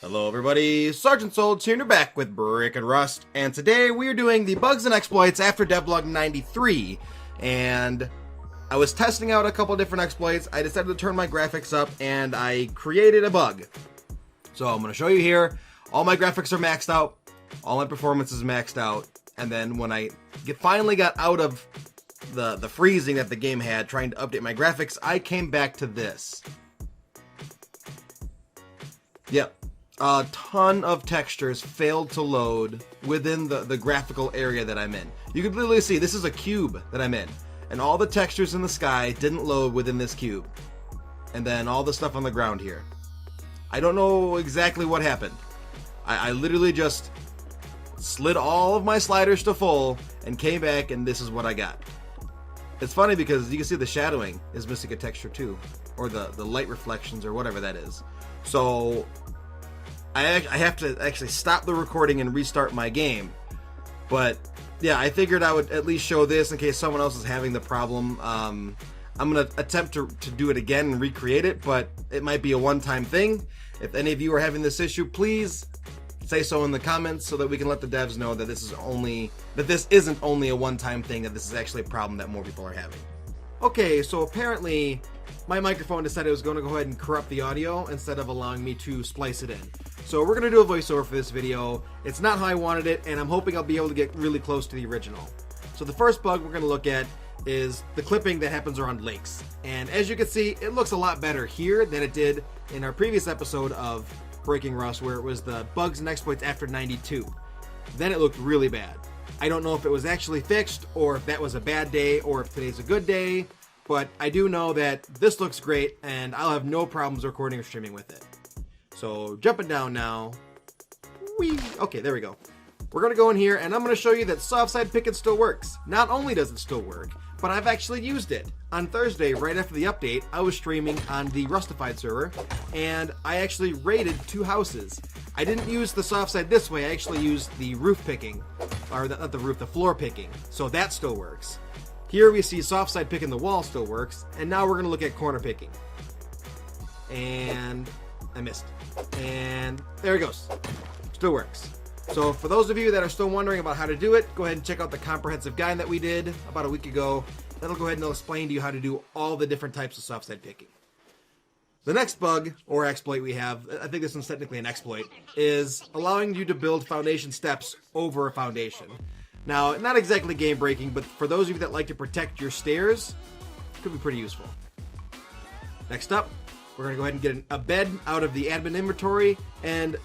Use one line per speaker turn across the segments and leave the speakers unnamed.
Hello everybody, Sergeant Solds here and we're back with Brick and Rust, and today we are doing the bugs and exploits after DevBlog 93, and I was testing out a couple different exploits. I decided to turn my graphics up and I created a bug. So I'm going to show you here, all my graphics are maxed out, all my performance is maxed out, and then when I finally got out of the freezing that the game had trying to update my graphics, I came back to this. Yep. A ton of textures failed to load within the graphical area that I'm in. You can literally see this is a cube that I'm in, and all the textures in the sky didn't load within this cube. And then all the stuff on the ground here. I don't know exactly what happened. I literally just slid all of my sliders to full and came back, and this is what I got. It's funny because you can see the shadowing is missing a texture too, or the light reflections or whatever that is. So I have to actually stop the recording and restart my game. But yeah, I figured I would at least show this in case someone else is having the problem. I'm going to attempt to do it again and recreate it, but it might be a one-time thing. If any of you are having this issue, please say so in the comments so that we can let the devs know that this isn't only a one-time thing, that this is actually a problem that more people are having. Okay, so apparently my microphone decided it was going to go ahead and corrupt the audio instead of allowing me to splice it in. So we're going to do a voiceover for this video. It's not how I wanted it, and I'm hoping I'll be able to get really close to the original. So the first bug we're going to look at is the clipping that happens around lakes. And as you can see, it looks a lot better here than it did in our previous episode of Breaking Rust, where it was the bugs and exploits after 92. Then it looked really bad. I don't know if it was actually fixed, or if that was a bad day, or if today's a good day, but I do know that this looks great, and I'll have no problems recording or streaming with it. So jumping down now. Whee! Okay, there we go. We're going to go in here, and I'm going to show you that soft side picking still works. Not only does it still work, but I've actually used it. On Thursday, right after the update, I was streaming on the Rustified server, and I actually raided 2 houses. I didn't use the soft side this way, I actually used the roof picking. Or not the roof, the floor picking. So that still works. Here we see soft side picking the wall still works, and now we're going to look at corner picking. And I missed. And there it goes. Still works. So for those of you that are still wondering about how to do it, go ahead and check out the comprehensive guide that we did about a week ago. That'll go ahead and explain to you how to do all the different types of soft side picking. The next bug or exploit we have, I think this one's technically an exploit, is allowing you to build foundation steps over a foundation. Now, not exactly game breaking, but for those of you that like to protect your stairs, it could be pretty useful. Next up, we're going to go ahead and get a bed out of the admin inventory, and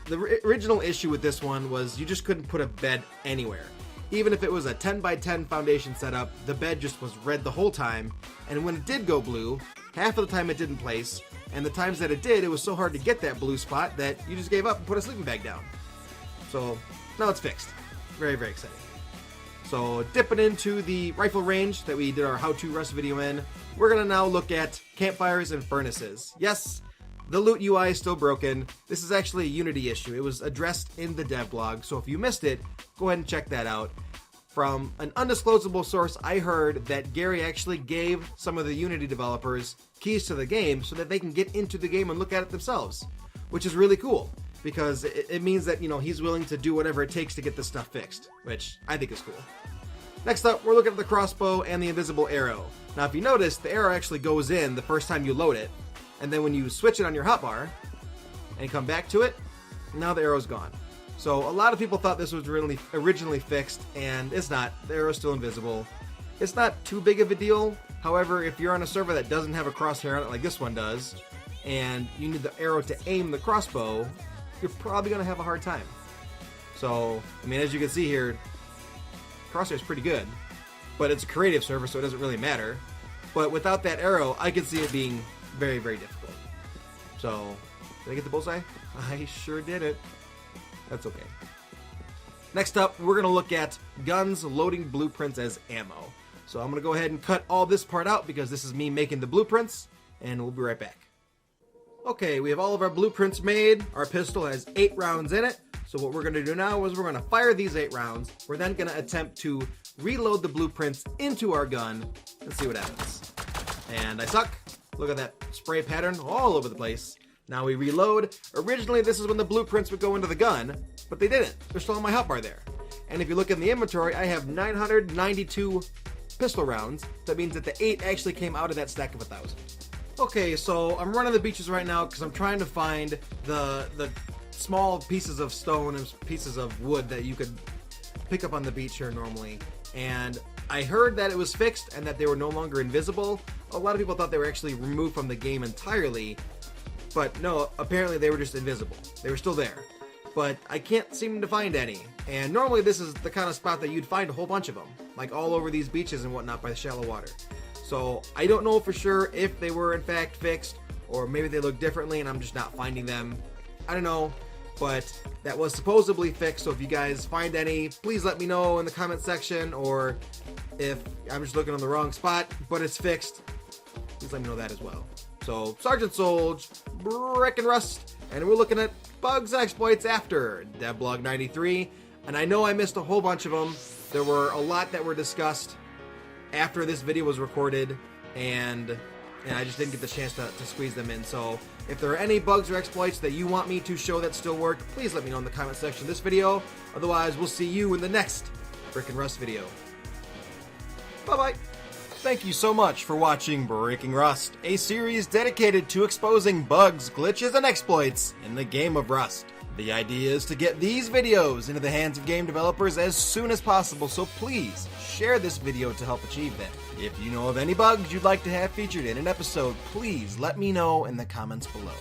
the original issue with this one was you just couldn't put a bed anywhere. Even if it was a 10 by 10 foundation setup, the bed just was red the whole time, and when it did go blue, half of the time it didn't place, and the times that it did, it was so hard to get that blue spot that you just gave up and put a sleeping bag down. So now it's fixed. Very, very exciting. So dipping into the rifle range that we did our how-to Rust video in, we're going to now look at campfires and furnaces. Yes, the loot UI is still broken. This is actually a Unity issue. It was addressed in the DevBlog, so if you missed it, go ahead and check that out. From an undisclosable source, I heard that Gary actually gave some of the Unity developers keys to the game so that they can get into the game and look at it themselves, which is really cool. Because it means that, you know, he's willing to do whatever it takes to get this stuff fixed, which I think is cool. Next up, we're looking at the crossbow and the invisible arrow. Now, if you notice, the arrow actually goes in the first time you load it, and then when you switch it on your hotbar and come back to it, now the arrow's gone. So a lot of people thought this was really originally fixed, and it's not. The arrow's still invisible. It's not too big of a deal. However, if you're on a server that doesn't have a crosshair on it like this one does, and you need the arrow to aim the crossbow, you're probably going to have a hard time. So, I mean, as you can see here, Crosshair is pretty good, but it's a creative server, so it doesn't really matter. But without that arrow, I could see it being very, very difficult. So, did I get the bullseye? I sure did it. That's okay. Next up, we're going to look at guns loading blueprints as ammo. So I'm going to go ahead and cut all this part out because this is me making the blueprints, and we'll be right back. Okay, we have all of our blueprints made. Our pistol has 8 rounds in it. So what we're going to do now is we're going to fire these 8 rounds. We're then going to attempt to reload the blueprints into our gun and see what happens. And I suck. Look at that spray pattern all over the place. Now we reload. Originally, this is when the blueprints would go into the gun, but they didn't. They're still on my hotbar there. And if you look in the inventory, I have 992 pistol rounds. That means that the 8 actually came out of that stack of 1,000. Okay, so I'm running the beaches right now because I'm trying to find the small pieces of stone and pieces of wood that you could pick up on the beach here normally. And I heard that it was fixed and that they were no longer invisible. A lot of people thought they were actually removed from the game entirely. But no, apparently they were just invisible. They were still there. But I can't seem to find any. And normally this is the kind of spot that you'd find a whole bunch of them. Like all over these beaches and whatnot by the shallow water. So I don't know for sure if they were in fact fixed. Or maybe they look differently and I'm just not finding them. I don't know. But that was supposedly fixed. So if you guys find any, please let me know in the comment section. Or if I'm just looking on the wrong spot, but it's fixed, please let me know that as well. So, Sergeant Solge, Brick and Rust, and we're looking at bugs and exploits after DevBlog 93. And I know I missed a whole bunch of them. There were a lot that were discussed after this video was recorded, and I just didn't get the chance to squeeze them in. So, if there are any bugs or exploits that you want me to show that still work, please let me know in the comment section of this video. Otherwise, we'll see you in the next Brick and Rust video. Bye-bye. Thank you so much for watching Breaking Rust, a series dedicated to exposing bugs, glitches, and exploits in the game of Rust. The idea is to get these videos into the hands of game developers as soon as possible, so please share this video to help achieve that. If you know of any bugs you'd like to have featured in an episode, please let me know in the comments below.